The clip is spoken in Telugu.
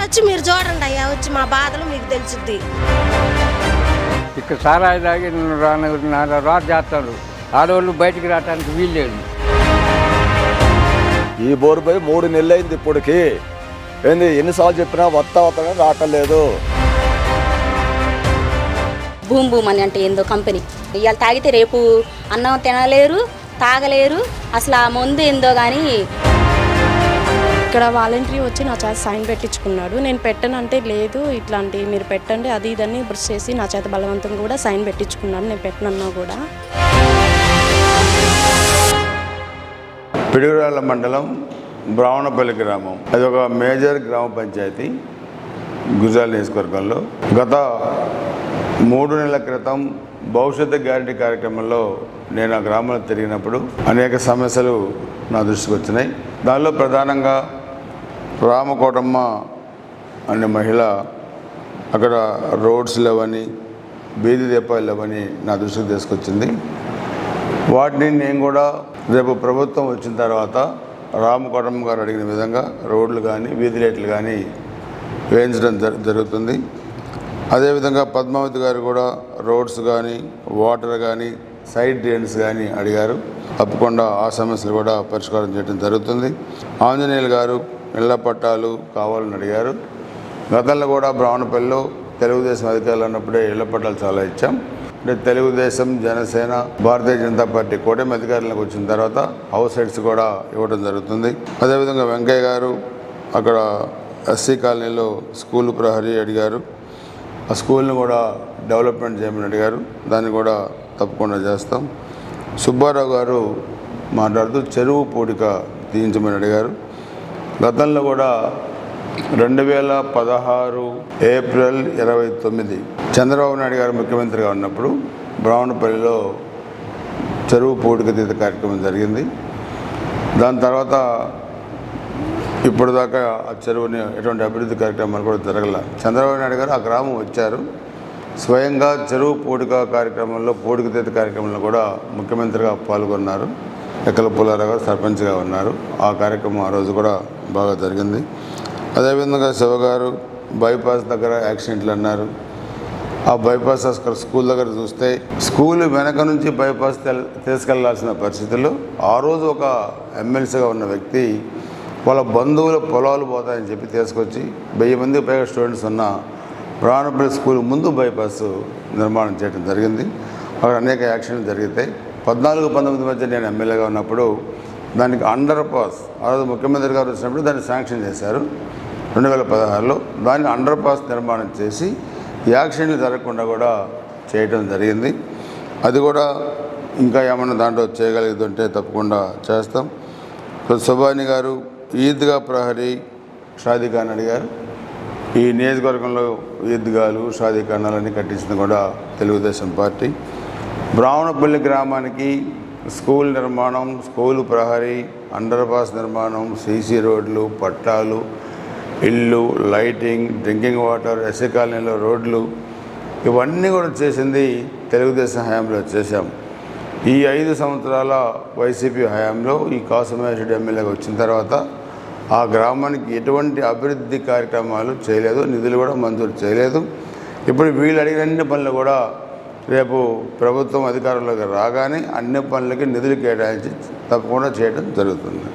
వచ్చి మీరు చూడండి అయ్యా, వచ్చి మా బాధలు మీకు తెలుసుద్ది. ఇక్కడ సారాయి తాగి రాజు చేస్తారు, ఆడవాళ్ళు బయటికి రావడానికి వీల్లేదు. ఈ బోరుపై 3 నెలలు అయింది ఇప్పటికి. ఏంది ఎన్నిసార్లు చెప్పినా వస్తానే రావట్లేదు. భూమ్ భూమ్ అని అంటే ఏందో కంపెనీ. ఇవాళ తాగితే రేపు అన్నం తినలేరు, తాగలేరు. అసలు ఆ మందు ఏందో కానీ. ఇక్కడ వాలంటరీ వచ్చి నా చేత సైన్ పెట్టించుకున్నాడు. నేను పెట్టనంటే లేదు, ఇట్లాంటి మీరు పెట్టండి అది ఇదని బ్రష్ చేసి నా చేత బలవంతం కూడా సైన్ పెట్టించుకున్నాడు. నేను పెట్టనన్నా కూడా. పిడుగురాళ్ళ మండలం బ్రాహ్మణపల్లి గ్రామం, అది ఒక మేజర్ గ్రామ పంచాయతీ గుజరాల్ నియోజకవర్గంలో. గత 3 నెలల క్రితం భవిష్యత్తు గ్యారంటీ కార్యక్రమంలో నేను ఆ గ్రామంలో తిరిగినప్పుడు అనేక సమస్యలు నా దృష్టికి వచ్చినాయి. దానిలో ప్రధానంగా రామకోటమ్మ అనే మహిళ అక్కడ రోడ్స్ లేవని, బీది దీపాలు లేవని నా దృష్టికి తీసుకొచ్చింది. వాటిని నేను కూడా రేపు ప్రభుత్వం వచ్చిన తర్వాత రామకోటమ్మ గారు అడిగిన విధంగా రోడ్లు కానీ వీధి లైట్లు కానీ వేయించడం జరుగుతుంది. అదేవిధంగా పద్మావతి గారు కూడా రోడ్స్ కానీ, వాటర్ కానీ, సైడ్ డ్రైన్స్ కానీ అడిగారు. తప్పకుండా ఆ సమస్యలు కూడా పరిష్కారం చేయడం జరుగుతుంది. ఆంజనేయులు గారు ఇళ్ల పట్టాలు కావాలని అడిగారు. గతంలో కూడా బ్రాహ్మణపల్లిలో తెలుగుదేశం అధికారులు అన్నప్పుడే ఇళ్ల పట్టాలు చాలా ఇచ్చాం. అంటే తెలుగుదేశం, జనసేన, భారతీయ జనతా పార్టీ కూటమి అధికారులకు వచ్చిన తర్వాత హౌస్ సైట్స్ కూడా ఇవ్వడం జరుగుతుంది. అదేవిధంగా వెంకయ్య గారు అక్కడ ఎస్సీ కాలనీలో స్కూల్ ప్రహరీ అడిగారు. ఆ స్కూల్ని కూడా డెవలప్మెంట్ చేయమని అడిగారు. దాన్ని కూడా తప్పకుండా చేస్తాం. సుబ్బారావు గారు మాట్లాడుతూ చెరువు పూడిక తీయించమని అడిగారు. గతంలో కూడా 2016 ఏప్రిల్ 29 చంద్రబాబు నాయుడు గారు ముఖ్యమంత్రిగా ఉన్నప్పుడు బ్రాహ్మణపల్లిలో చెరువు పూడిక తీత కార్యక్రమం జరిగింది. దాని తర్వాత ఇప్పటిదాకా ఆ చెరువుని ఎటువంటి అభివృద్ధి కార్యక్రమాలు కూడా జరగల. చంద్రబాబు నాయుడు గారు ఆ గ్రామం వచ్చారు, స్వయంగా చెరువు పూడిక కార్యక్రమంలో, పూడిక తీత కార్యక్రమంలో కూడా ముఖ్యమంత్రిగా పాల్గొన్నారు. ఎక్కల పుల్లారావు గారు సర్పంచ్గా ఉన్నారు. ఆ కార్యక్రమం ఆ రోజు కూడా బాగా జరిగింది. అదేవిధంగా శివ గారు బైపాస్ దగ్గర యాక్సిడెంట్లు అన్నారు. ఆ బైపాస్ స్కూల్ దగ్గర చూస్తే స్కూల్ వెనక నుంచి బైపాస్ తీసుకెళ్లాల్సిన పరిస్థితుల్లో ఆ రోజు ఒక ఎమ్మెల్సీగా ఉన్న వ్యక్తి వాళ్ళ బంధువుల పొలాలు పోతాయని చెప్పి తీసుకొచ్చి 1000 మంది పైగా స్టూడెంట్స్ ఉన్న బ్రాహ్మణపల్లి స్కూల్ ముందు బైపాస్ నిర్మాణం చేయడం జరిగింది. అక్కడ అనేక యాక్సిడెంట్లు జరిగితే 14-19 మధ్య నేను ఎమ్మెల్యేగా ఉన్నప్పుడు దానికి అండర్ పాస్, ఆ రోజు ముఖ్యమంత్రి గారు వచ్చినప్పుడు దాన్ని శాంక్షన్ చేశారు 2016లో. దాన్ని అండర్ పాస్ నిర్మాణం చేసి యాక్సిడెంట్లు జరగకుండా కూడా చేయడం జరిగింది. అది కూడా ఇంకా ఏమన్నా దాంట్లో చేయగలిగితే తప్పకుండా చేస్తాం. సుబాని గారు ఈద్గా ప్రహరీ షాదీఖాన్ అడిగారు. ఈ నియోజకవర్గంలో ఈద్గాలు, షాదీఖానాలన్నీ కట్టించింది కూడా తెలుగుదేశం పార్టీ. బ్రాహ్మణపల్లి గ్రామానికి స్కూల్ నిర్మాణం, స్కూలు ప్రహరీ, అండర్ పాస్ నిర్మాణం, సీసీ రోడ్లు, పట్టాలు, ఇల్లు, లైటింగ్, డ్రింకింగ్ వాటర్, ఎస్సీ కాలనీలో రోడ్లు, ఇవన్నీ కూడా చేసింది తెలుగుదేశం హయాంలో చేశాం. ఈ 5 సంవత్సరాల వైసీపీ హయాంలో ఈ కాసుమహేశ్వరుడు ఎమ్మెల్యేగా వచ్చిన తర్వాత ఆ గ్రామానికి ఎటువంటి అభివృద్ధి కార్యక్రమాలు చేయలేదు, నిధులు కూడా మంజూరు చేయలేదు. ఇప్పుడు వీళ్ళు అడిగిన అన్ని పనులు కూడా రేపు ప్రభుత్వం అధికారంలోకి రాగానే అన్ని పనులకి నిధులు కేటాయించి తప్పకుండా చేయడం జరుగుతుంది.